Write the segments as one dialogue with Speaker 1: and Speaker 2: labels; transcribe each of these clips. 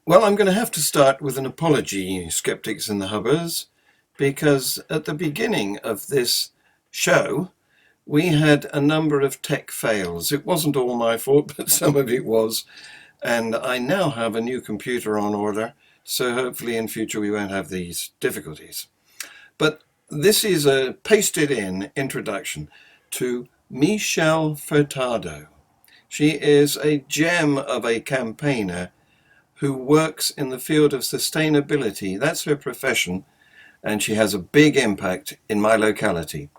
Speaker 1: Well, I'm going to have to start with an apology, skeptics and the hubbers, because at the beginning of this show, we had a number of tech fails. It wasn't all my fault, but some of it was. And I now have a new computer on order, so hopefully in future we won't have these difficulties. But this is a pasted in introduction to Michelle Furtado. She is a gem of a campaigner who works in the field of sustainability. That's her profession, and she has a big impact in my locality.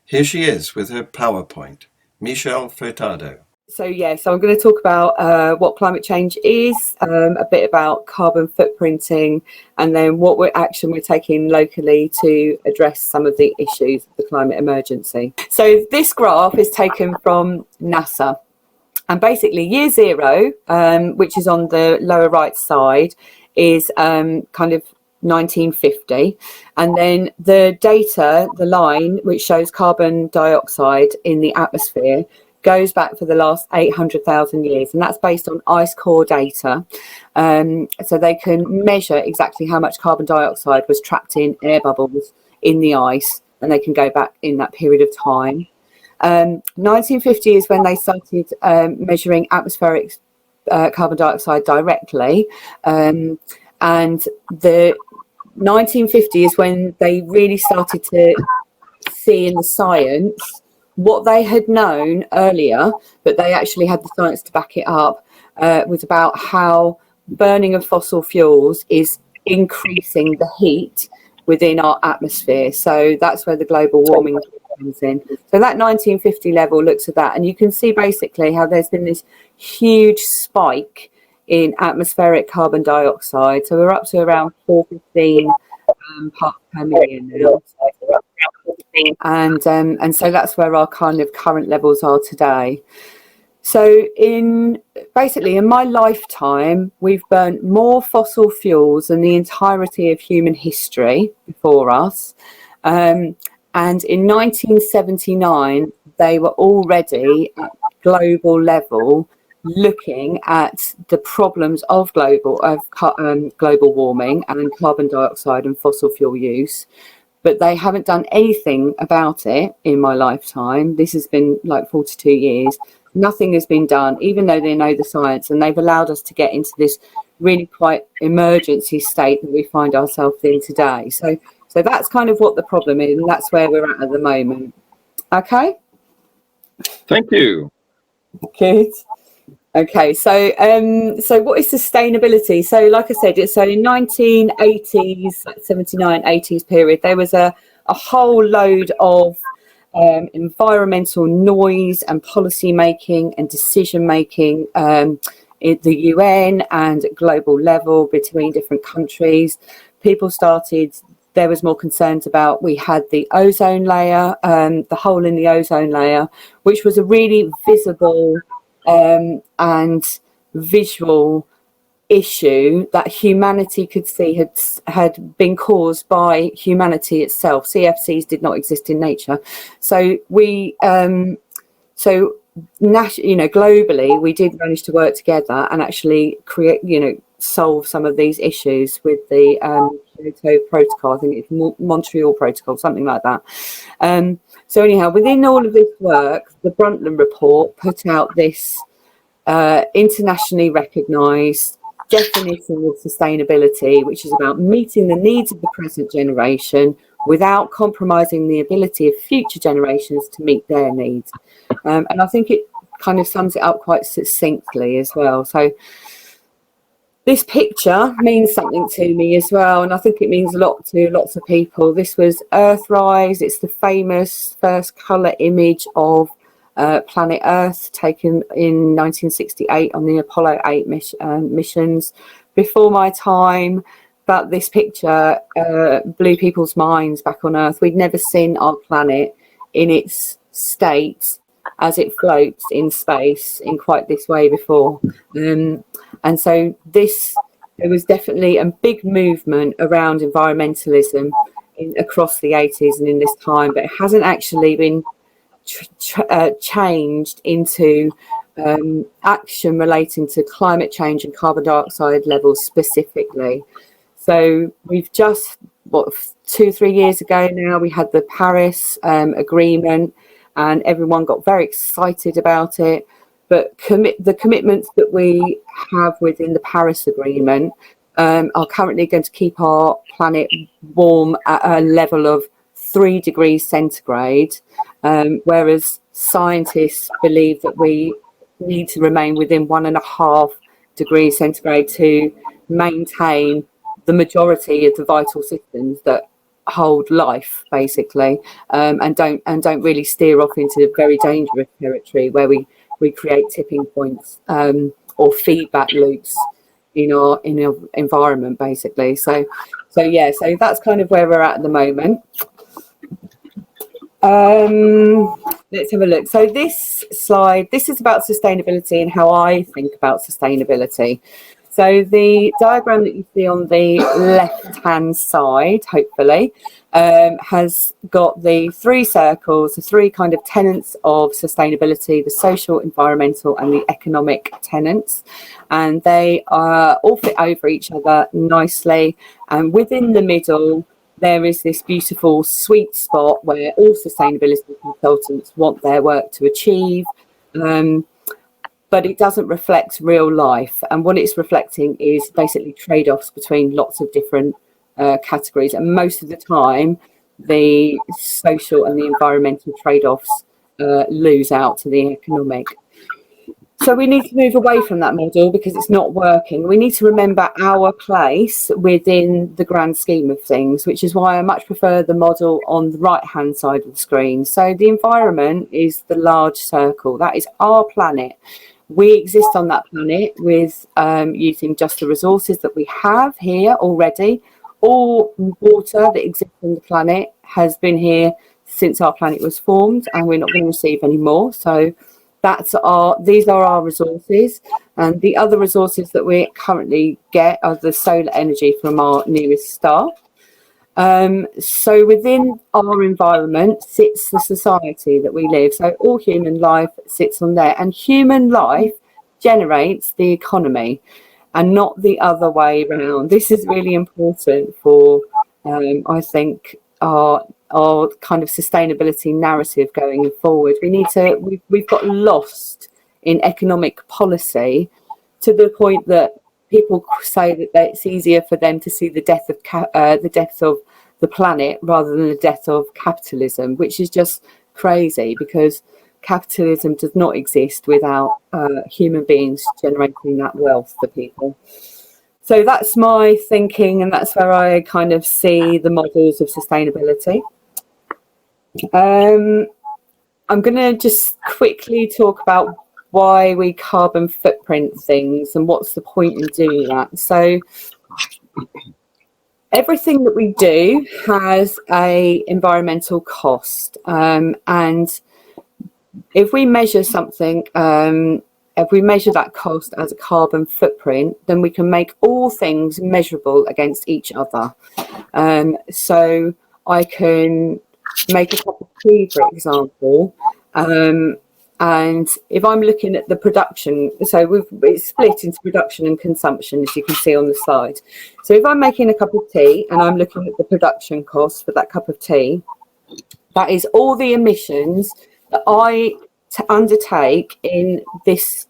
Speaker 1: Here she is with her PowerPoint. Michelle Furtado.
Speaker 2: So I'm going to talk about what climate change is, a bit about carbon footprinting, and then what action we're taking locally to address some of the issues of the climate emergency. So this graph is taken from NASA. And basically year zero, which is on the lower right side, is kind of 1950. And then the data, the line, which shows carbon dioxide in the atmosphere, goes back for the last 800,000 years. And that's based on ice core data. So they can measure exactly how much carbon dioxide was trapped in air bubbles in the ice. And they can go back in that period of time. 1950 is when they started measuring atmospheric carbon dioxide directly, and the 1950 is when they really started to see in the science what they had known earlier, but they actually had the science to back it up, was about how burning of fossil fuels is increasing the heat within our atmosphere. So that's where the global warming comes in. So that 1950 level looks at that, and you can see basically how there's been this huge spike in atmospheric carbon dioxide. So we're up to around 415 parts per million now. And so that's where our kind of current levels are today. So in my lifetime, we've burnt more fossil fuels than the entirety of human history before us. And in 1979, they were already at global level looking at the problems of global warming and carbon dioxide and fossil fuel use. But they haven't done anything about it in my lifetime. This has been like 42 years. Nothing has been done, even though they know the science, and they've allowed us to get into this really quite emergency state that we find ourselves in today. So that's kind of what the problem is, and that's where we're at the moment. Okay?
Speaker 3: Thank you.
Speaker 2: Good. Okay, so what is sustainability? So like I said, it's so in 1980s, 79, 80s period, there was a whole load of environmental noise and policy making and decision making at the UN and at global level between different countries. There was more concerns about, we had the ozone layer, the hole in the ozone layer, which was a really visible and visual issue that humanity could see had been caused by humanity itself. CFCs did not exist in nature. So globally, we did manage to work together and actually solve some of these issues with the Kyoto Protocol. I think it's Montreal Protocol, something like that. So anyhow, within all of this work, the Brundtland Report put out this internationally recognised definition of sustainability, which is about meeting the needs of the present generation without compromising the ability of future generations to meet their needs. And I think it kind of sums it up quite succinctly as well. So this picture means something to me as well, and I think it means a lot to lots of people. This was Earthrise. It's the famous first colour image of planet Earth, taken in 1968 on the Apollo 8 missions. Before my time, but this picture blew people's minds back on Earth. We'd never seen our planet in its state as it floats in space in quite this way before. And so there was definitely a big movement around environmentalism across the 80s and in this time, but it hasn't actually been changed into action relating to climate change and carbon dioxide levels specifically. So we've just, 2-3 years ago now, we had the Paris Agreement, and everyone got very excited about it. But the commitments that we have within the Paris Agreement are currently going to keep our planet warm at a level of 3 degrees centigrade, whereas scientists believe that we need to remain within 1.5 degrees centigrade to maintain the majority of the vital systems that hold life, basically, and don't really steer off into very dangerous territory where we create tipping points or feedback loops in our environment, basically. So that's kind of where we're at the moment. Let's have a look. So this slide, this is about sustainability and how I think about sustainability. So the diagram that you see on the left-hand side, hopefully, has got the 3 circles, the 3 kind of tenets of sustainability: the social, environmental, and the economic tenets. And they all fit over each other nicely. And within the middle, there is this beautiful sweet spot where all sustainability consultants want their work to achieve. But it doesn't reflect real life. And what it's reflecting is basically trade-offs between lots of different categories. And most of the time, the social and the environmental trade-offs lose out to the economic. So we need to move away from that model because it's not working. We need to remember our place within the grand scheme of things, which is why I much prefer the model on the right-hand side of the screen. So the environment is the large circle. That is our planet. We exist on that planet with using just the resources that we have here already. All water that exists on the planet has been here since our planet was formed, and we're not going to receive any more. So these are our resources, and the other resources that we currently get are the solar energy from our nearest star. So within our environment sits the society that we live. So all human life sits on there, and human life generates the economy and not the other way around. This is really important for, I think, our kind of sustainability narrative going forward. We've got lost in economic policy to the point that people say that it's easier for them to see the death of the planet rather than the death of capitalism, which is just crazy, because capitalism does not exist without human beings generating that wealth for people. So that's my thinking, and that's where I kind of see the models of sustainability. I'm going to just quickly talk about why we carbon footprint things and what's the point in doing that. So everything that we do has a environmental cost, and if we measure something, if we measure that cost as a carbon footprint, then we can make all things measurable against each other. So I can make a cup of tea, for example, and if I'm looking at the production, so it's split into production and consumption, as you can see on the slide. So if I'm making a cup of tea and I'm looking at the production cost for that cup of tea, that is all the emissions that I undertake in this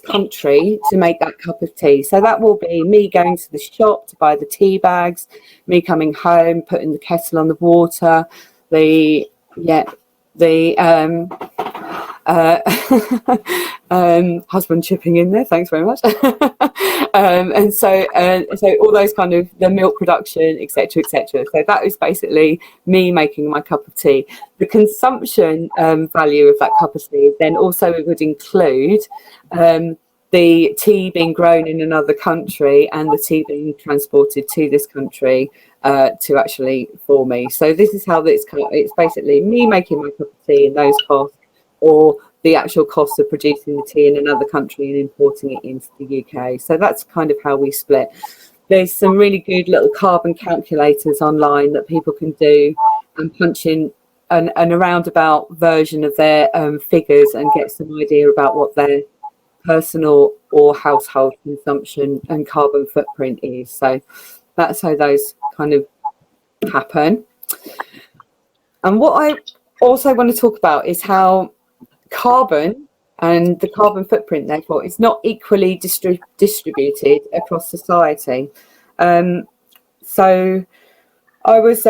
Speaker 2: country to make that cup of tea. So that will be me going to the shop to buy the tea bags, me coming home, putting the kettle on the water, husband chipping in there, thanks very much. And so all those kind of the milk production, etc. So that is basically me making my cup of tea. The consumption value of that cup of tea then also would include the tea being grown in another country and the tea being transported to this country to actually for me. So this is how it's basically me making my cup of tea and those costs, or the actual cost of producing the tea in another country and importing it into the UK. So that's kind of how we split. There's some really good little carbon calculators online that people can do and punch in an roundabout version of their figures and get some idea about what their personal or household consumption and carbon footprint is. So that's how those kind of happen. And what I also want to talk about is how carbon and the carbon footprint, therefore, is not equally distributed across society. So I was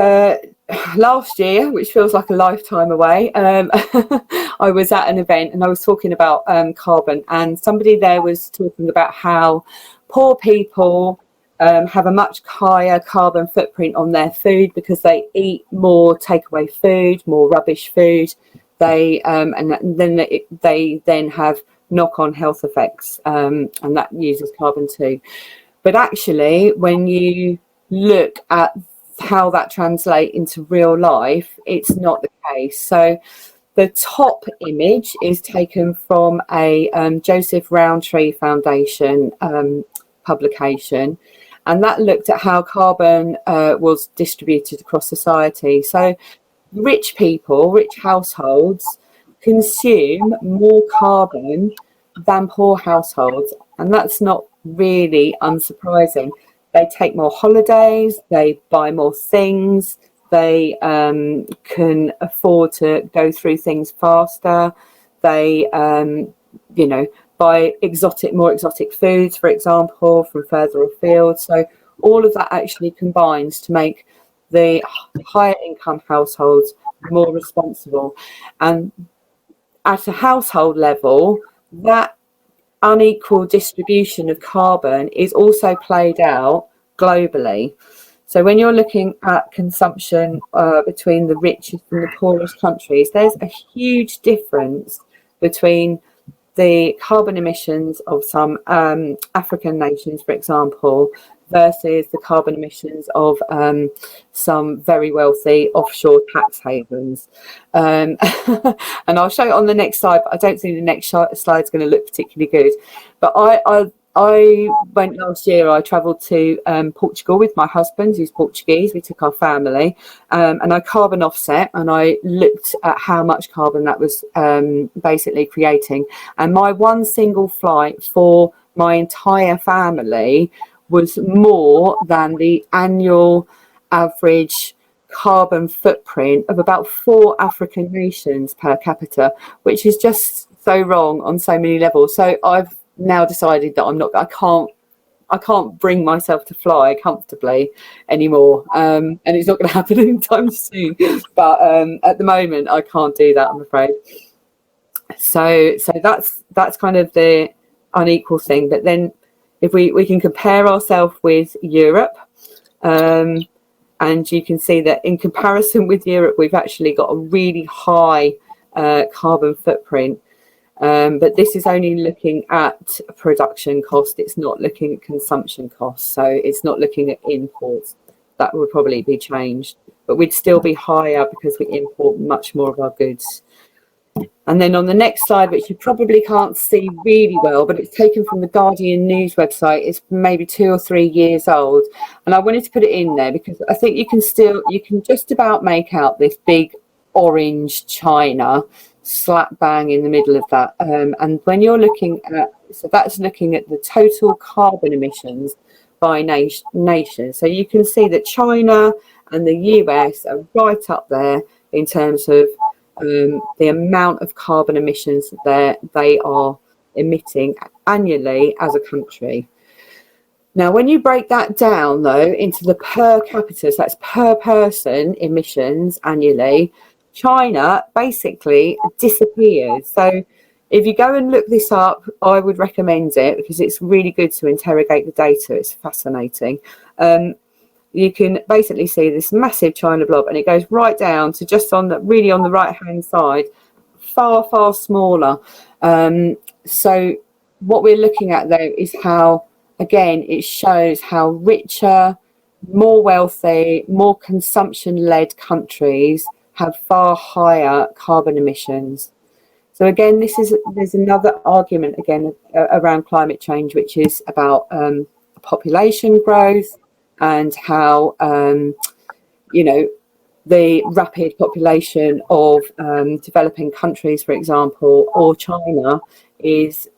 Speaker 2: last year, which feels like a lifetime away, I was at an event and I was talking about carbon, and somebody there was talking about how poor people have a much higher carbon footprint on their food because they eat more takeaway food, more rubbish food. They and then they then have knock-on health effects, and that uses carbon too. But actually, when you look at how that translates into real life, it's not the case. So the top image is taken from a Joseph Rowntree Foundation publication, and that looked at how carbon was distributed across society. So rich people, rich households consume more carbon than poor households, and that's not really unsurprising. They take more holidays, they buy more things, they can afford to go through things faster, they buy more exotic foods, for example, from further afield. So all of that actually combines to make the higher income households more responsible. And at a household level, that unequal distribution of carbon is also played out globally. So when you're looking at consumption between the richest and the poorest countries, there's a huge difference between the carbon emissions of some African nations, for example, versus the carbon emissions of some very wealthy offshore tax havens. And I'll show it on the next slide, but I don't think the next slide is going to look particularly good. But I went last year, I travelled to Portugal with my husband, who's Portuguese. We took our family and I carbon offset, and I looked at how much carbon that was basically creating. And my one single flight for my entire family was more than the annual average carbon footprint of about 4 African nations per capita, which is just so wrong on so many levels. So I've now decided that I can't bring myself to fly comfortably anymore, and it's not going to happen anytime soon. But at the moment, I can't do that, I'm afraid. So that's kind of the unequal thing. But then if we can compare ourselves with Europe, and you can see that in comparison with Europe, we've actually got a really high carbon footprint. But this is only looking at production cost. It's not looking at consumption costs. So it's not looking at imports. That would probably be changed. But we'd still be higher because we import much more of our goods. And then on the next slide, which you probably can't see really well, but it's taken from the Guardian News website. It's maybe 2 or 3 years old. And I wanted to put it in there because I think you can just about make out this big orange China slap bang in the middle of that. And when you're looking at, so that's looking at the total carbon emissions by nation. So you can see that China and the US are right up there in terms of the amount of carbon emissions that they are emitting annually as a country. Now, when you break that down, though, into the per capita, so that's per person emissions annually, China basically disappears. So if you go and look this up, I would recommend it because it's really good to interrogate the data. It's fascinating. You can basically see this massive China blob, and it goes right down to just on the right hand side, far smaller. So what we're looking at though is how, again, it shows how richer, more wealthy, more consumption-led countries have far higher carbon emissions. So again, there's another argument again around climate change, which is about population growth and how the the rapid population of developing countries, for example, or China, is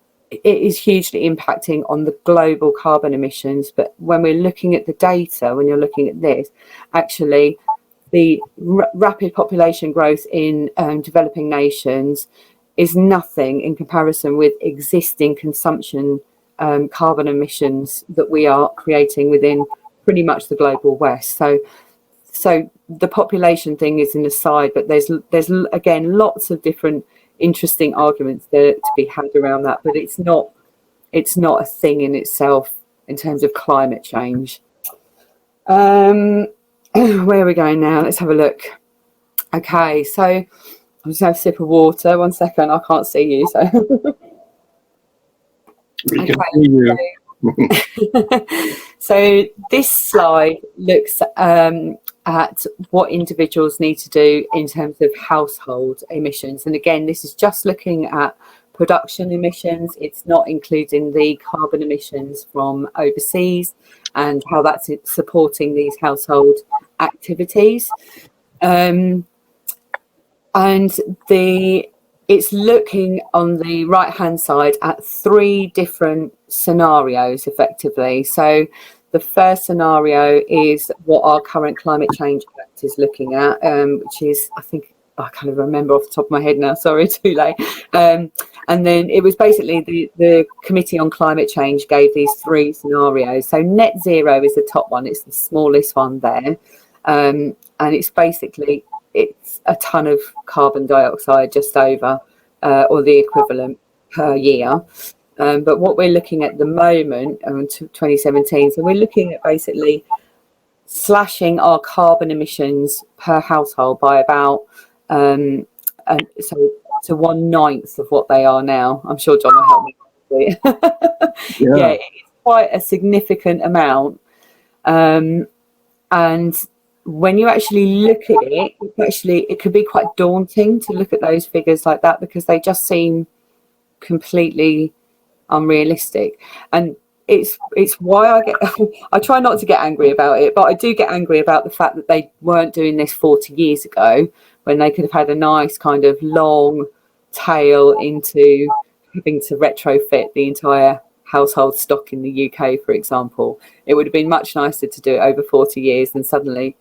Speaker 2: hugely impacting on the global carbon emissions. But when we're looking at the data, when you're looking at this, actually the rapid population growth in developing nations is nothing in comparison with existing consumption carbon emissions that we are creating within pretty much the global West. So the population thing is an aside, but there's again lots of different interesting arguments there to be had around that, but it's not a thing in itself in terms of climate change. Where are we going now? Let's have a look. Okay, so I'm just going to have a sip of water. 1 second, I can't see you. So
Speaker 3: We can see you.
Speaker 2: So this slide looks at what individuals need to do in terms of household emissions. And again, this is just looking at production emissions. It's not including the carbon emissions from overseas and how that's supporting these household activities. It's looking on the right hand side at 3 different scenarios effectively. So the first scenario is what our current Climate Change Act is looking at, which is, I think, I can't even remember off the top of my head now, sorry, too late. And then it was basically the Committee on Climate Change gave these 3 scenarios. So net zero is the top one, it's the smallest one there. And it's basically, it's a ton of carbon dioxide just over, or the equivalent per year. But what we're looking at the moment, 2017, so we're looking at basically slashing our carbon emissions per household by about, to 1/9 of what they are now. I'm sure John will help me. Yeah, it's quite a significant amount. And when you actually look at it, it could be quite daunting to look at those figures like that because they just seem completely unrealistic. And it's why I try not to get angry about it, but I do get angry about the fact that they weren't doing this 40 years ago when they could have had a nice kind of long tail into having to retrofit the entire household stock in the UK, for example. It would have been much nicer to do it over 40 years than suddenly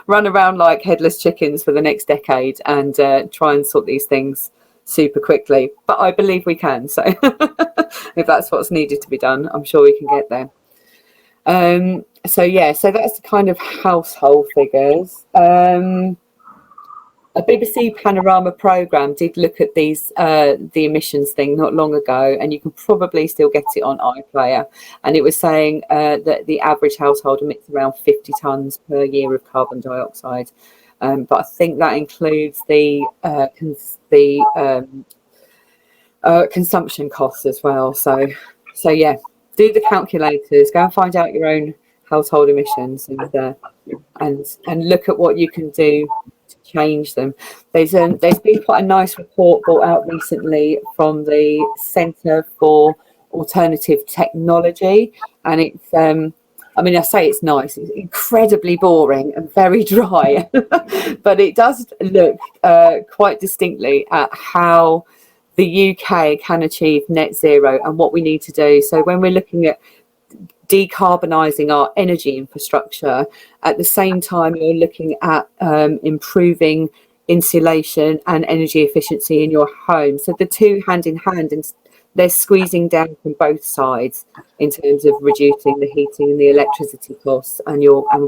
Speaker 2: run around like headless chickens for the next decade and try and sort these things super quickly. But I believe we can. So if that's what's needed to be done, I'm sure we can get there. So that's the kind of household figures. A BBC Panorama programme did look at these the emissions thing not long ago, and you can probably still get it on iPlayer. And it was saying that the average household emits around 50 tonnes per year of carbon dioxide. But I think that includes the consumption costs as well. So yeah, do the calculators, go and find out your own household emissions, and look at what you can do to change them. There's been quite a nice report brought out recently from the Centre for Alternative Technology, and it's I say it's nice, it's incredibly boring and very dry, but it does look quite distinctly at how the UK can achieve net zero and what we need to do. So when we're looking at decarbonising our energy infrastructure, at the same time you're looking at improving insulation and energy efficiency in your home. So the two hand in hand, and they're squeezing down from both sides in terms of reducing the heating and the electricity costs and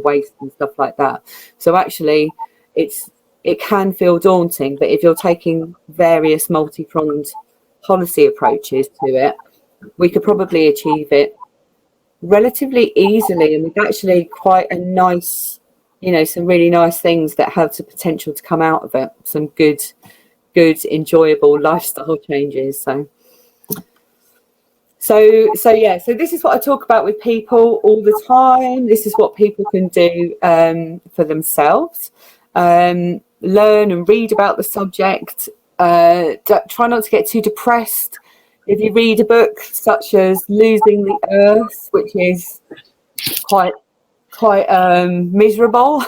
Speaker 2: waste and stuff like that. So actually it can feel daunting, but if you're taking various multi-pronged policy approaches to it, we could probably achieve it relatively easily, and with actually quite a nice, some really nice things that have the potential to come out of it, some good enjoyable lifestyle changes. So this is what I talk about with people all the time. This is what people can do for themselves. Learn and read about the subject. Try not to get too depressed. If you read a book such as Losing the Earth, which is quite miserable,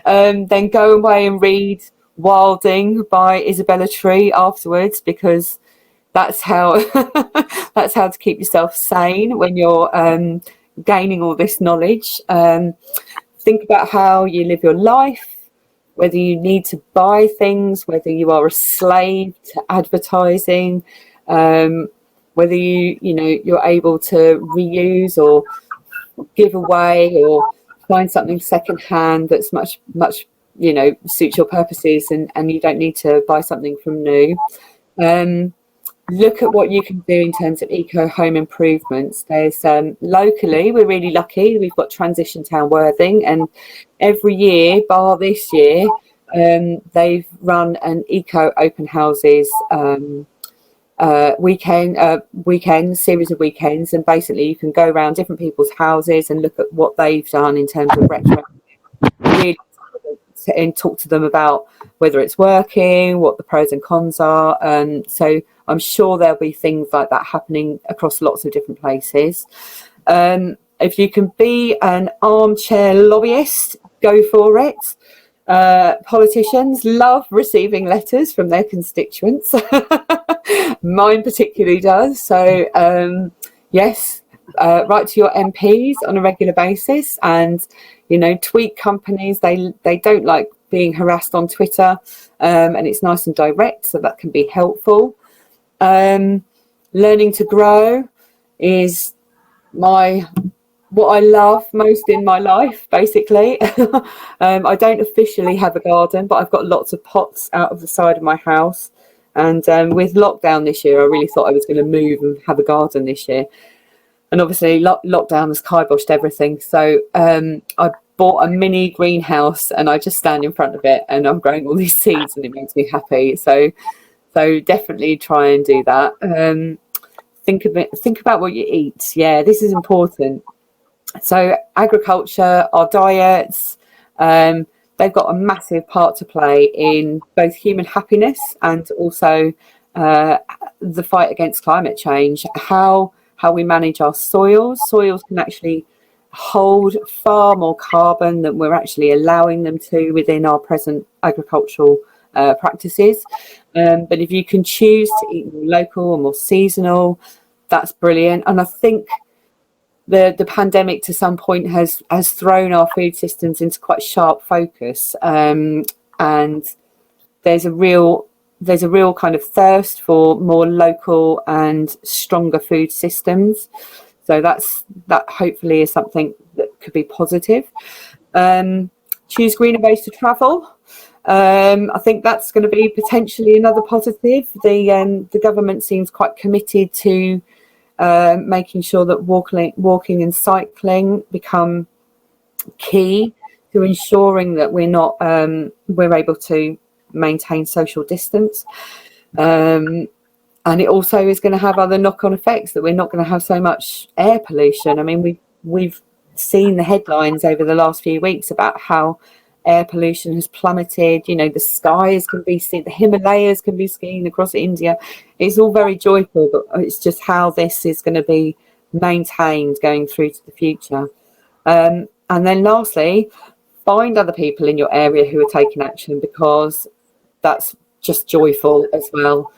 Speaker 2: then go away and read Wilding by Isabella Tree afterwards, because that's how that's how to keep yourself sane when you're gaining all this knowledge. Think about how you live your life, whether you need to buy things, whether you are a slave to advertising, whether you're able to reuse or give away or find something secondhand that's much suits your purposes, and you don't need to buy something from new. Look at what you can do in terms of eco home improvements. There's locally, we're really lucky, we've got Transition Town Worthing, and every year bar this year they've run an eco open houses weekend series of weekends, and basically you can go around different people's houses and look at what they've done in terms of retro, really, and talk to them about whether it's working, what the pros and cons are. So I'm sure there'll be things like that happening across lots of different places. If you can be an armchair lobbyist, go for it. Politicians love receiving letters from their constituents. Mine particularly does. So yes, write to your MPs on a regular basis, and tweet companies. They don't like being harassed on Twitter, and it's nice and direct, so that can be helpful. Learning to grow is what I love most in my life, basically. I don't officially have a garden, but I've got lots of pots out of the side of my house. And with lockdown this year, I really thought I was going to move and have a garden this year. And obviously lockdown has kiboshed everything. So I bought a mini greenhouse, and I just stand in front of it and I'm growing all these seeds, and it makes me happy. So definitely try and do that. Think about what you eat. Yeah, this is important. So agriculture, our diets, they've got a massive part to play in both human happiness and also the fight against climate change. How we manage our soils. Soils can actually hold far more carbon than we're actually allowing them to within our present agricultural practices. But if you can choose to eat more local and more seasonal, that's brilliant. And I think the pandemic to some point has thrown our food systems into quite sharp focus, and there's a real kind of thirst for more local and stronger food systems. So that hopefully is something that could be positive. Choose greener ways to travel. I think that's going to be potentially another positive. The government seems quite committed to making sure that walking and cycling become key to ensuring that we're able to maintain social distance. And it also is going to have other knock-on effects, that we're not going to have so much air pollution. I mean, we've seen the headlines over the last few weeks about how air pollution has plummeted. The skies can be seen, the Himalayas can be seen across India. It's all very joyful, but it's just how this is going to be maintained going through to the future. And then lastly, find other people in your area who are taking action, because that's just joyful as well.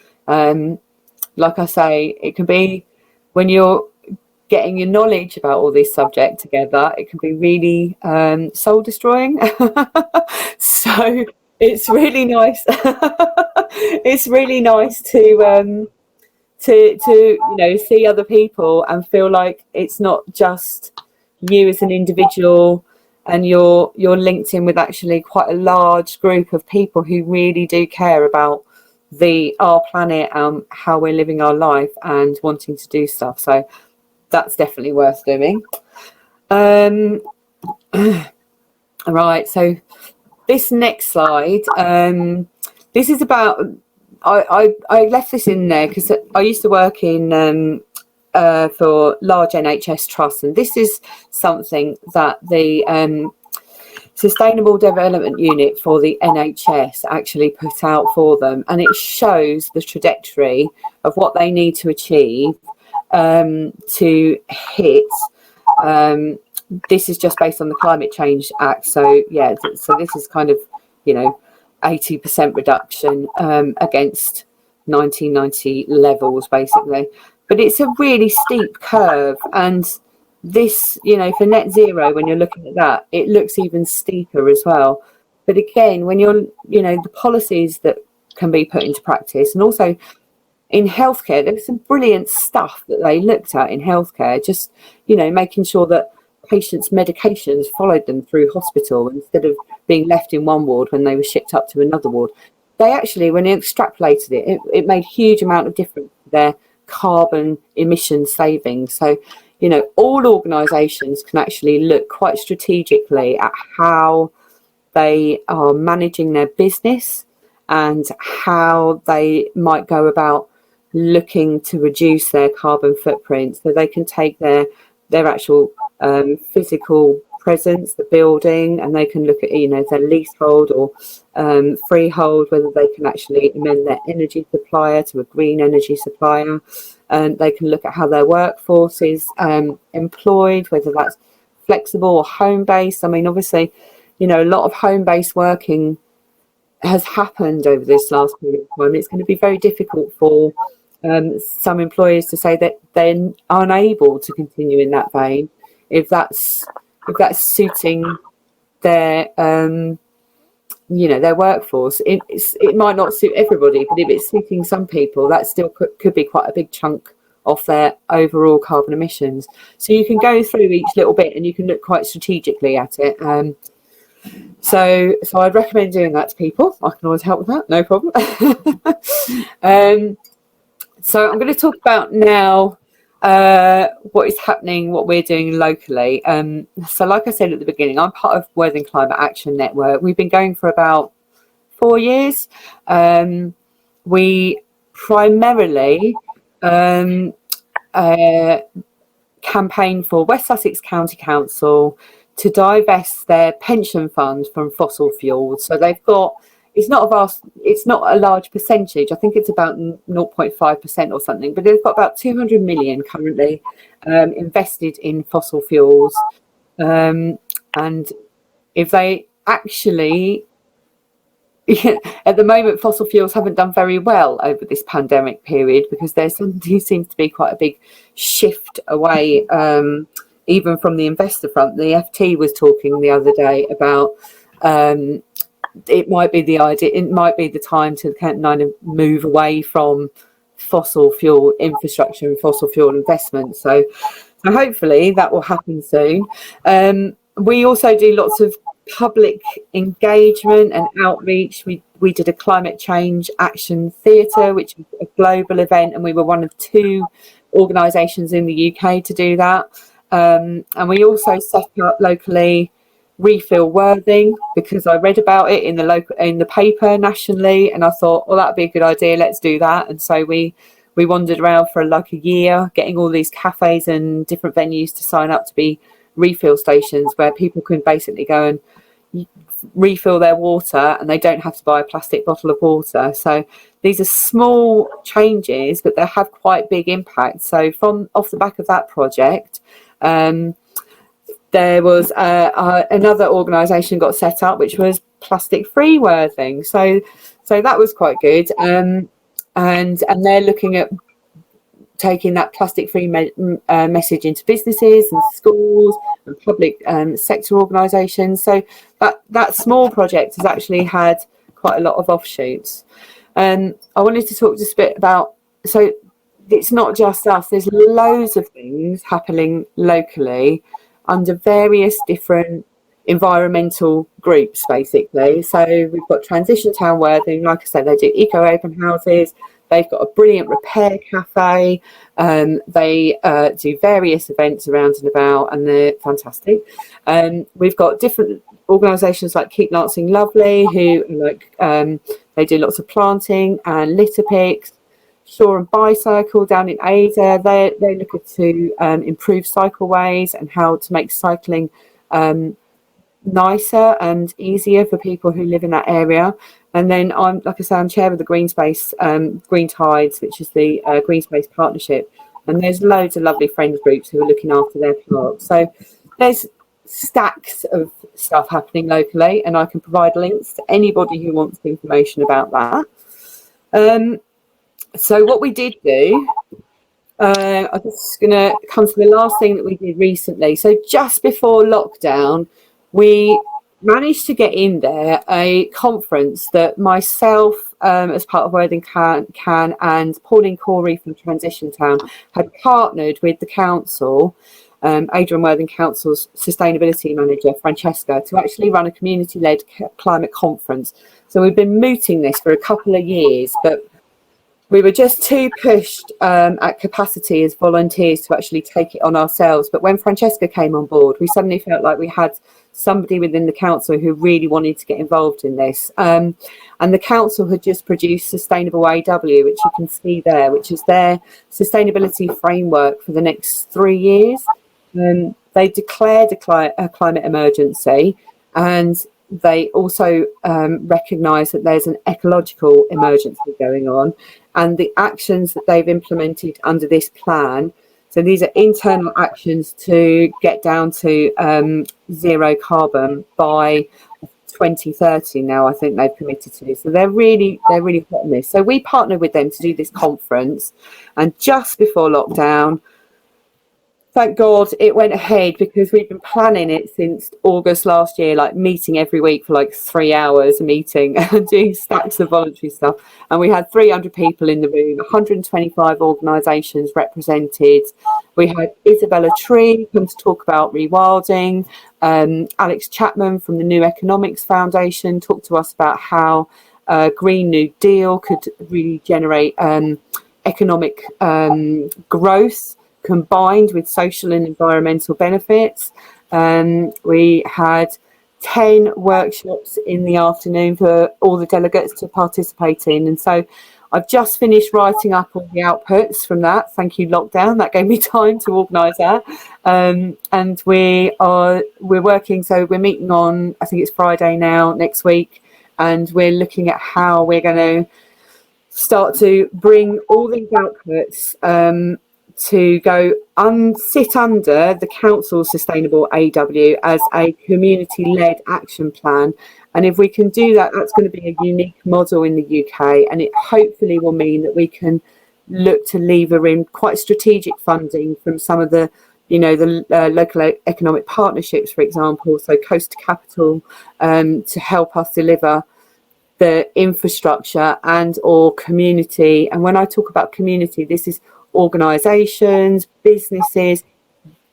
Speaker 2: Like I say, it can be, when you're getting your knowledge about all these subjects together, it can be really soul destroying. So it's really nice. It's really nice to see other people and feel like it's not just you as an individual, and you're linked in with actually quite a large group of people who really do care about our planet, how we're living our life and wanting to do stuff. So that's definitely worth doing. Right, so this next slide, this is about, I left this in there because I used to work in for large NHS trusts, and this is something that the Sustainable Development Unit for the NHS actually put out for them, and it shows the trajectory of what they need to achieve to hit this is just based on the Climate Change Act. So yeah, so this is kind of, 80% reduction against 1990 levels, basically. But it's a really steep curve, and this, for net zero, when you're looking at that, it looks even steeper as well. But again, when you're, the policies that can be put into practice, and also in healthcare, there's some brilliant stuff that they looked at in healthcare, just, making sure that patients' medications followed them through hospital instead of being left in one ward when they were shipped up to another ward. They actually, when they extrapolated it made a huge amount of difference to their carbon emission savings. So, all organisations can actually look quite strategically at how they are managing their business and how they might go about looking to reduce their carbon footprint, so they can take their actual physical presence, the building, and they can look at, their leasehold or freehold, whether they can actually amend their energy supplier to a green energy supplier. They can look at how their workforce is employed, whether that's flexible or home-based. I mean, obviously, a lot of home-based working has happened over this last period of time. It's going to be very difficult for some employers to say that they're unable to continue in that vein if that's suiting their their workforce. It might not suit everybody, but if it's suiting some people, that still could be quite a big chunk of their overall carbon emissions. So you can go through each little bit and you can look quite strategically at it. So I'd recommend doing that to people. I can always help with that, no problem. So I'm going to talk about now what is happening, what we're doing locally. So like I said at the beginning, I'm part of Worthing Climate Action Network. We've been going for about 4 years. We primarily campaign for West Sussex County Council to divest their pension funds from fossil fuels. So they've got, it's not a large percentage. I think it's about 0.5% or something, but they've got about 200 million currently invested in fossil fuels. And if they actually, at the moment, fossil fuels haven't done very well over this pandemic period, because there seems to be quite a big shift away, even from the investor front. The FT was talking the other day about it might be the time to kind of move away from fossil fuel infrastructure and fossil fuel investment. So hopefully that will happen soon. We also do lots of public engagement and outreach. We did a climate change action theatre, which was a global event, and we were one of 2 organisations in the UK to do that. And we also set up locally Refill Worthing, because I read about it in the paper nationally, and I thought, well, that'd be a good idea, let's do that. And so we wandered around for like a year, getting all these cafes and different venues to sign up to be refill stations where people can basically go and refill their water, and they don't have to buy a plastic bottle of water. So these are small changes, but they have quite big impact. So from off the back of that project, there was another organisation got set up, which was Plastic Free Worthing. So that was quite good. And they're looking at taking that plastic free message into businesses and schools and public sector organisations. So that small project has actually had quite a lot of offshoots. I wanted to talk just a bit about, so it's not just us, there's loads of things happening locally under various different environmental groups, basically. So we've got Transition Town Worthing, like I said, they do eco open houses. They've got a brilliant repair cafe. They do various events around and about, and they're fantastic. We've got different organisations like Keep Lancing Lovely, who they do lots of planting and litter picks. Shore and Bicycle down in Ada, they look to improve cycleways and how to make cycling nicer and easier for people who live in that area. And then I'm chair of the Green Space, Green Tides, which is the Green Space Partnership. And there's loads of lovely friends groups who are looking after their parks. So there's stacks of stuff happening locally, and I can provide links to anybody who wants information about that. So what we did do, I'm just going to come to the last thing that we did recently. So just before lockdown, we managed to get in there a conference that myself, as part of Worthing Can and Pauline Corey from Transition Town, had partnered with the council, Adrian Worthing Council's sustainability manager, Francesca, to actually run a community-led climate conference. So we've been mooting this for a couple of years, but we were just too pushed at capacity as volunteers to actually take it on ourselves. But when Francesca came on board, we suddenly felt like we had somebody within the council who really wanted to get involved in this. And the council had just produced Sustainable AW, which you can see there, which is their sustainability framework for the next 3 years. They declared a climate emergency, and they also recognise that there's an ecological emergency going on, and the actions that they've implemented under this plan. So these are internal actions to get down to zero carbon by 2030 now, I think they've committed to. So they're really hot on this. So we partnered with them to do this conference, and just before lockdown, thank God it went ahead, because we've been planning it since August last year, like meeting every week for like 3 hours, meeting and doing stacks of voluntary stuff. And we had 300 people in the room, 125 organisations represented. We had Isabella Tree come to talk about rewilding. Alex Chapman from the New Economics Foundation talked to us about how Green New Deal could really generate economic growth combined with social and environmental benefits. We had 10 workshops in the afternoon for all the delegates to participate in. And so I've just finished writing up all the outputs from that. Thank you, lockdown. That gave me time to organise that. And we're working, so we're meeting on, I think it's Friday now, next week, and we're looking at how we're going to start to bring all these outputs to go sit under the council's Sustainable AW as a community-led action plan. And if we can do that, that's going to be a unique model in the UK, and it hopefully will mean that we can look to lever in quite strategic funding from some of the, the local economic partnerships, for example, so Coast to Capital, to help us deliver the infrastructure and or community. And when I talk about community, this is organisations, businesses,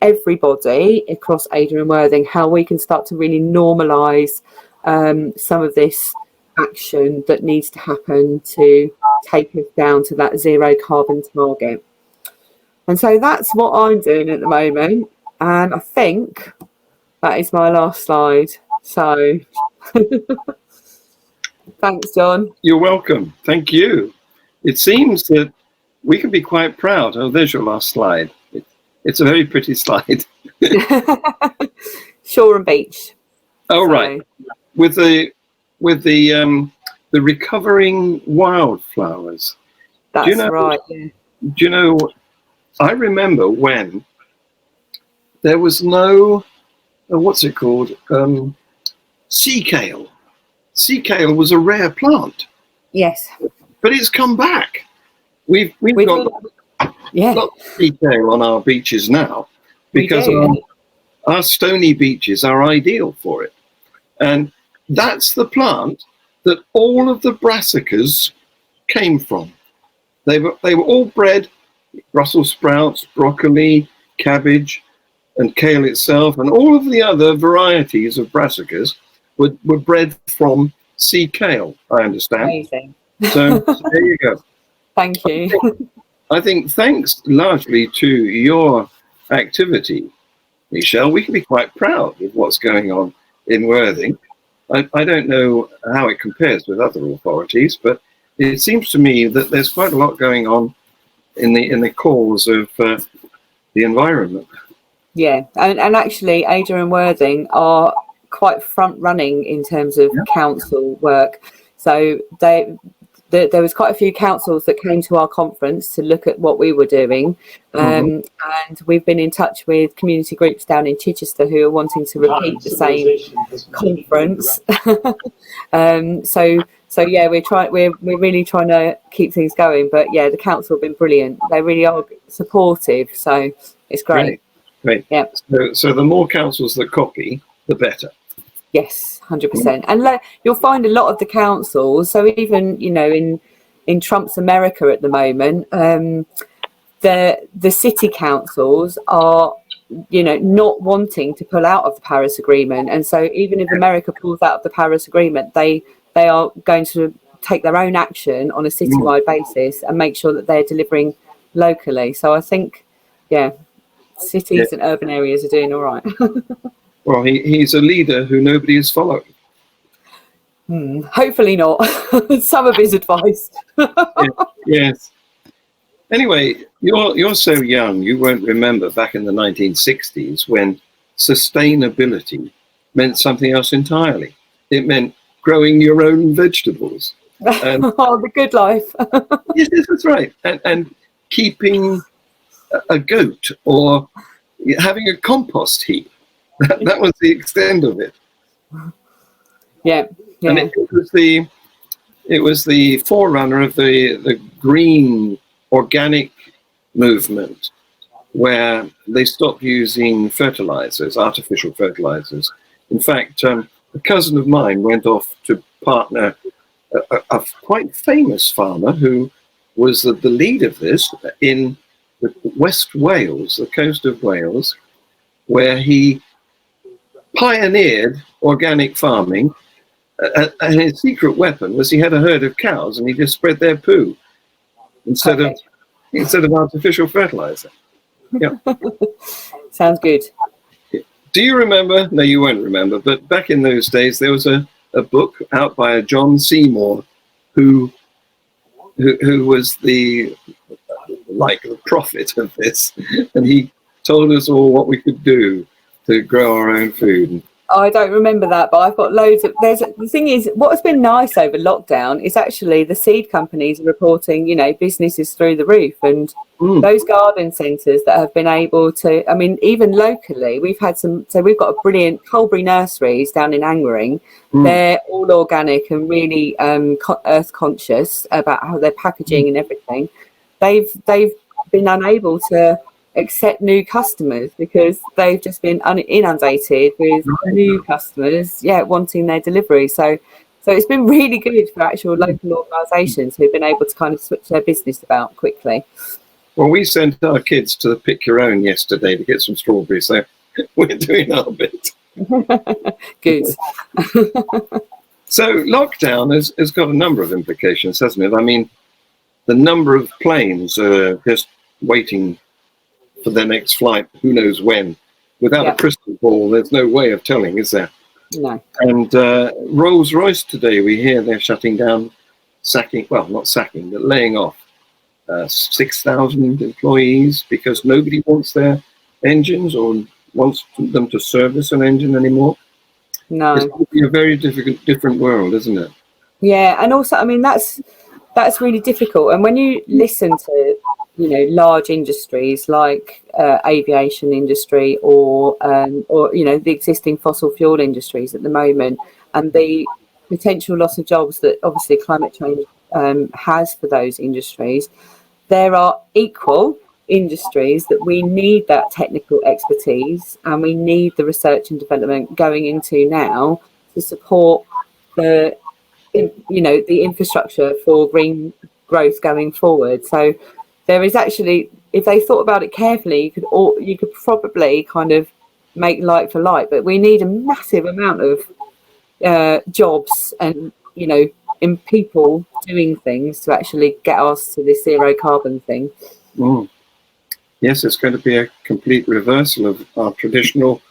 Speaker 2: everybody across Adrian Worthing, how we can start to really normalise some of this action that needs to happen to take us down to that zero carbon target. And so that's what I'm doing at the moment. And I think that is my last slide. So thanks, John.
Speaker 1: You're welcome. Thank you. It seems that we can be quite proud. Oh, there's your last slide. It's a very pretty slide.
Speaker 2: Shore and beach.
Speaker 1: Oh, so. Right. With the recovering wildflowers.
Speaker 2: That's right. Yeah.
Speaker 1: Do you know? I remember when there was no, what's it called? Sea kale. Sea kale was a rare plant.
Speaker 2: Yes.
Speaker 1: But it's come back. We've got lots of sea kale on our beaches now, because our stony beaches are ideal for it. And that's the plant that all of the brassicas came from. They were all bred, Brussels sprouts, broccoli, cabbage, and kale itself, and all of the other varieties of brassicas were bred from sea kale, I understand.
Speaker 2: Amazing.
Speaker 1: So there you go.
Speaker 2: Thank you.
Speaker 1: I think thanks largely to your activity, Michelle, we can be quite proud of what's going on in Worthing. I don't know how it compares with other authorities, but it seems to me that there's quite a lot going on in the cause of the environment.
Speaker 2: Yeah, and actually Adrian Worthing are quite front running in terms of council work. So there was quite a few councils that came to our conference to look at what we were doing, and we've been in touch with community groups down in Chichester who are wanting to repeat the same conference. So yeah, we're really trying to keep things going. But yeah, the council have been brilliant. They really are supportive, so it's great.
Speaker 3: Great.
Speaker 2: Yeah.
Speaker 3: So the more councils that copy, the better.
Speaker 2: Yes, 100%. And you'll find a lot of the councils. So even in Trump's America at the moment, the city councils are not wanting to pull out of the Paris Agreement. And so even if America pulls out of the Paris Agreement, they are going to take their own action on a citywide basis and make sure that they're delivering locally. So I think, cities and urban areas are doing all right.
Speaker 3: Well, he's a leader who nobody is following.
Speaker 2: Hopefully not. Some of his advice.
Speaker 3: Yes. Anyway, you're so young, you won't remember back in the 1960s when sustainability meant something else entirely. It meant growing your own vegetables.
Speaker 2: The good life.
Speaker 3: Yes, that's right. And keeping a goat or having a compost heap. That was the extent of it.
Speaker 2: Yeah.
Speaker 3: And it was the forerunner of the green organic movement, where they stopped using fertilizers, artificial fertilizers. In fact, a cousin of mine went off to partner a quite famous farmer who was the lead of this in West Wales, the coast of Wales, where he pioneered organic farming, and his secret weapon was he had a herd of cows and he just spread their poo instead of artificial fertilizer. Yeah.
Speaker 2: Sounds good.
Speaker 3: Do you remember? No, you won't remember, but back in those days there was a book out by a John Seymour who was the prophet of this, and he told us all what we could do to grow our own food.
Speaker 2: I don't remember that, but I've got loads of. The thing is, what has been nice over lockdown is actually the seed companies are reporting, businesses through the roof, and those garden centres that have been able to. I mean, even locally, we've had some. So we've got a brilliant Colbury Nurseries down in Angmering. They're all organic and really earth conscious about how they're packaging and everything. They've been unable to accept new customers because they've just been inundated with new customers wanting their delivery. So it's been really good for actual local organisations who've been able to kind of switch their business about quickly.
Speaker 3: Well, we sent our kids to the Pick Your Own yesterday to get some strawberries, so we're doing our bit.
Speaker 2: Good.
Speaker 3: So lockdown has got a number of implications, hasn't it? I mean, the number of planes are just waiting for their next flight, who knows when. Without a crystal ball, there's no way of telling, is there?
Speaker 2: No.
Speaker 3: And Rolls-Royce today, we hear they're shutting down, not sacking, but laying off 6,000 employees because nobody wants their engines or wants them to service an engine anymore.
Speaker 2: No.
Speaker 3: It's going to be a very different world, isn't it?
Speaker 2: Yeah, and also, I mean, that's really difficult. And when you listen to large industries like aviation industry or the existing fossil fuel industries at the moment, and the potential loss of jobs that obviously climate change has for those industries, there are equal industries that we need that technical expertise and we need the research and development going into now to support the infrastructure for green growth going forward. So there is actually, if they thought about it carefully, you could probably kind of make like for like, but we need a massive amount of jobs and in people doing things to actually get us to this zero carbon thing.
Speaker 3: Yes, it's going to be a complete reversal of our traditional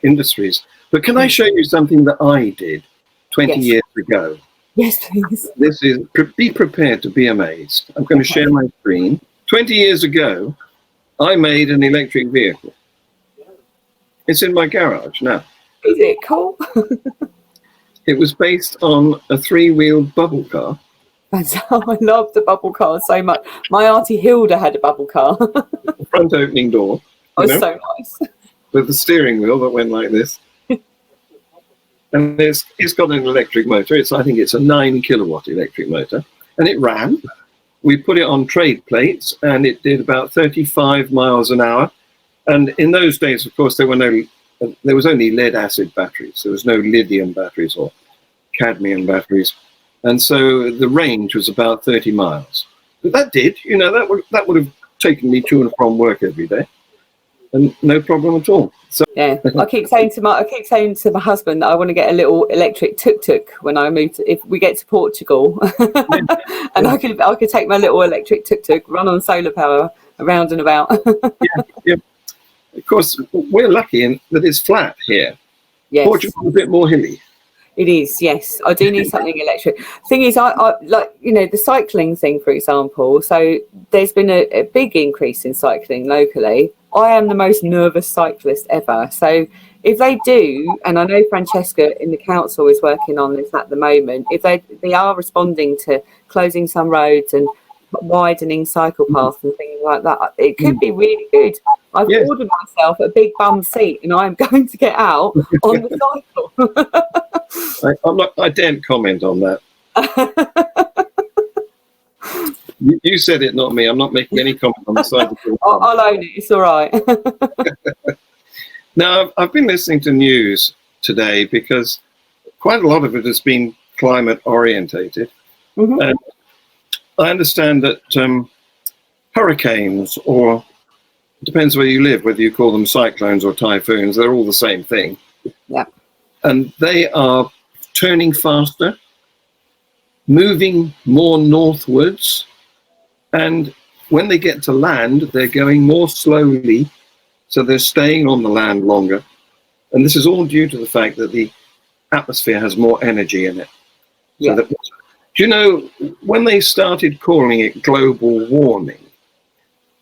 Speaker 3: industries. But can I show you something that I did 20 years ago?
Speaker 2: Yes, please.
Speaker 3: This is, be prepared to be amazed. I'm going to share my screen. 20 years ago, I made an electric vehicle. It's in my garage now.
Speaker 2: Is it cool?
Speaker 3: It was based on a 3-wheeled bubble car.
Speaker 2: And so I love the bubble car so much. My auntie Hilda had a bubble car. It
Speaker 3: Front opening door,
Speaker 2: was so nice.
Speaker 3: with the steering wheel that went like this. And it's got an electric motor. I think it's a 9 kilowatt electric motor, and it ran. We put it on trade plates, and it did about 35 miles an hour. And in those days, of course, there was only lead acid batteries. There was no lithium batteries or cadmium batteries, and so the range was about 30 miles. But that did, that would have taken me to and from work every day, and no problem at all. So
Speaker 2: yeah, I keep saying to my husband that I want to get a little electric tuk-tuk when I move if we get to Portugal, and I could take my little electric tuk-tuk, run on solar power around and about.
Speaker 3: yeah. Of course, we're lucky in that it's flat here.
Speaker 2: Yes.
Speaker 3: Portugal's a bit more hilly.
Speaker 2: It is, yes. I do need something electric. Thing is, I like, the cycling thing, for example. So there's been a big increase in cycling locally. I am the most nervous cyclist ever. So if they do, and I know Francesca in the council is working on this at the moment, if they are responding to closing some roads and widening cycle paths and things like that, it could be really good. I've ordered myself a big bum seat, and I'm going to get out on the cycle.
Speaker 3: I daren't comment on that. You said it, not me. I'm not making any comment on the side of the
Speaker 2: I'll own it. It's all right.
Speaker 3: Now, I've been listening to news today because quite a lot of it has been climate orientated.
Speaker 2: Mm-hmm.
Speaker 3: And I understand that hurricanes, or it depends where you live, whether you call them cyclones or typhoons, they're all the same thing.
Speaker 2: Yeah.
Speaker 3: And they are turning faster, moving more northwards, and when they get to land, they're going more slowly, so they're staying on the land longer. And this is all due to the fact that the atmosphere has more energy in it.
Speaker 2: Yeah.
Speaker 3: So do you know, when they started calling it global warming,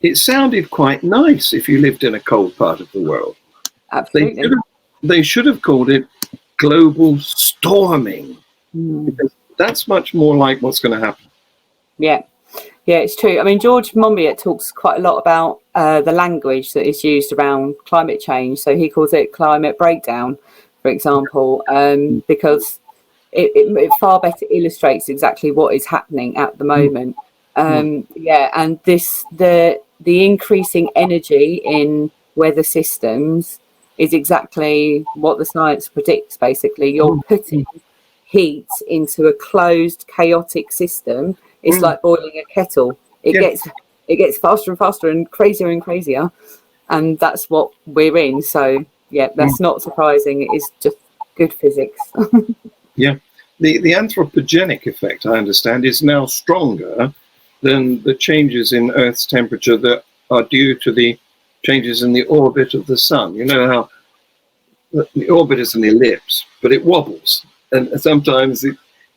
Speaker 3: it sounded quite nice if you lived in a cold part of the world.
Speaker 2: Absolutely.
Speaker 3: They should have called it global storming, because that's much more like what's going to happen.
Speaker 2: Yeah, it's true. I mean, George Monbiot talks quite a lot about the language that is used around climate change. So he calls it climate breakdown, for example, because it far better illustrates exactly what is happening at the moment. And the increasing energy in weather systems is exactly what the science predicts. Basically, you're putting heat into a closed, chaotic system. It's like boiling a kettle. It gets faster and faster and crazier, and that's what we're in. So yeah, that's not surprising. It is just good physics.
Speaker 3: Yeah, the anthropogenic effect, I understand, is now stronger than the changes in Earth's temperature that are due to the changes in the orbit of the sun. You know how the orbit is an ellipse, but it wobbles, and sometimes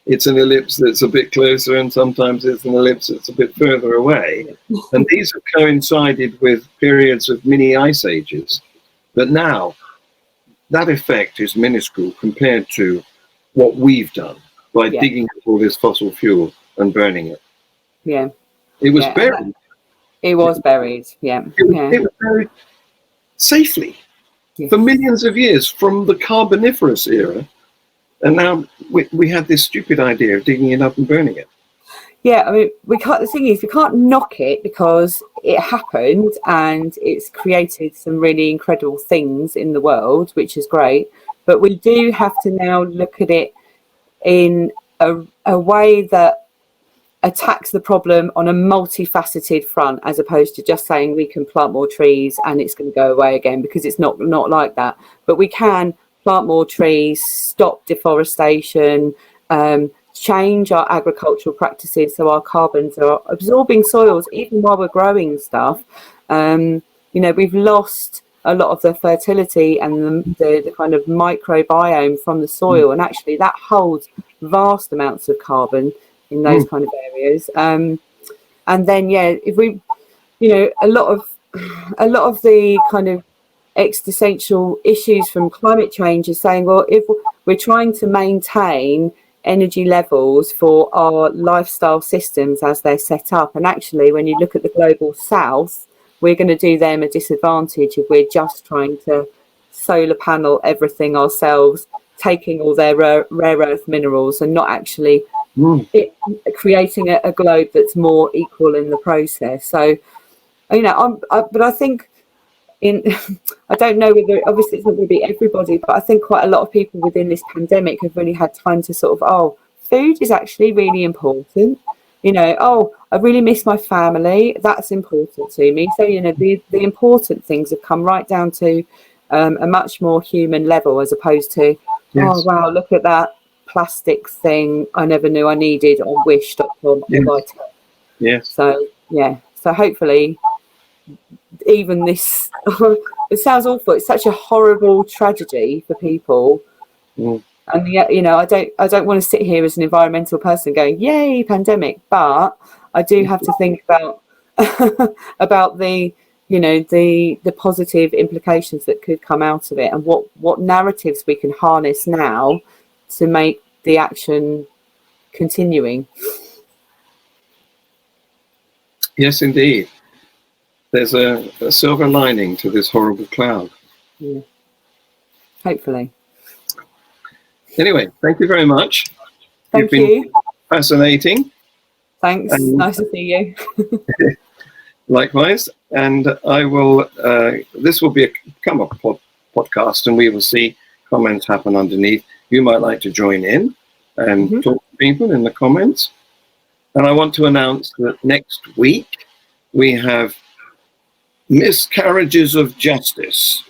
Speaker 3: it's an ellipse that's a bit closer, and sometimes it's an ellipse that's a bit further away. And these have coincided with periods of mini ice ages. But now, that effect is minuscule compared to what we've done by digging up all this fossil fuel and burning it.
Speaker 2: Yeah.
Speaker 3: It was buried.
Speaker 2: It was buried, yeah.
Speaker 3: It was buried safely for millions of years from the Carboniferous era. And now we had this stupid idea of digging it up and burning it.
Speaker 2: Yeah, I mean, we can't. The thing is, we can't knock it because it happened and it's created some really incredible things in the world, which is great. But we do have to now look at it in a way that attacks the problem on a multifaceted front, as opposed to just saying we can plant more trees and it's going to go away again, because it's not like that. But we can plant more trees, stop deforestation, change our agricultural practices so our carbons are absorbing soils even while we're growing stuff. We've lost a lot of the fertility and the kind of microbiome from the soil, and actually that holds vast amounts of carbon in those kind of areas. And then if we, a lot of the kind of existential issues from climate change is saying, well, if we're trying to maintain energy levels for our lifestyle systems as they're set up. And actually, when you look at the global south, we're going to do them a disadvantage if we're just trying to solar panel everything ourselves, taking all their rare earth minerals and not actually creating a globe that's more equal in the process. So, you know, but I think I don't know whether, obviously it's not going to be everybody, but I think quite a lot of people within this pandemic have really had time to sort of, food is actually really important. You know, I really miss my family. That's important to me. So, you know, the important things have come right down to a much more human level, as opposed to, oh, wow, look at that plastic thing I never knew I needed on wish.com.
Speaker 3: Yes.
Speaker 2: So, yeah. So hopefully even this, it sounds awful. It's such a horrible tragedy for people. And yet, you know, I don't want to sit here as an environmental person going, yay, pandemic. But I do have to think about about the, you know, the positive implications that could come out of it, and what narratives we can harness now to make the action continuing.
Speaker 3: Yes, indeed. There's a silver lining to this horrible cloud.
Speaker 2: Yeah. Hopefully.
Speaker 3: Anyway, thank you very much.
Speaker 2: Thank you.
Speaker 3: Fascinating.
Speaker 2: Thanks. Nice to see you.
Speaker 3: Likewise. And I will, this will become a podcast, and we will see comments happen underneath. You might like to join in and talk to people in the comments. And I want to announce that next week we have Miscarriages of Justice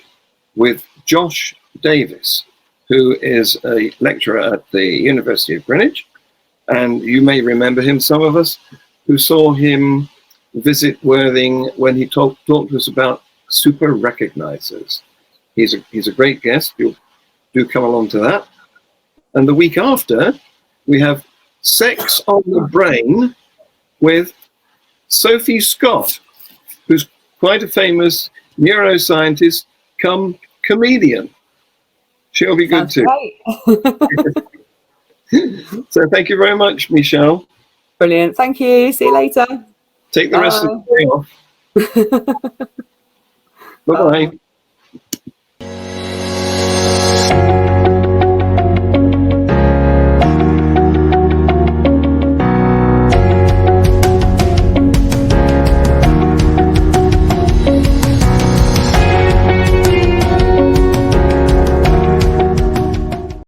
Speaker 3: with Josh Davis, who is a lecturer at the University of Greenwich. And you may remember him, some of us, who saw him visit Worthing when he talked to us about super recognizers. He's a great guest. You'll do come along to that. And the week after, we have Sex on the Brain with Sophie Scott, who's quite a famous neuroscientist come comedian. She'll be good too. So thank you very much, Michelle.
Speaker 2: Brilliant. Thank you. See you later.
Speaker 3: Take the rest of the day off. Bye-bye.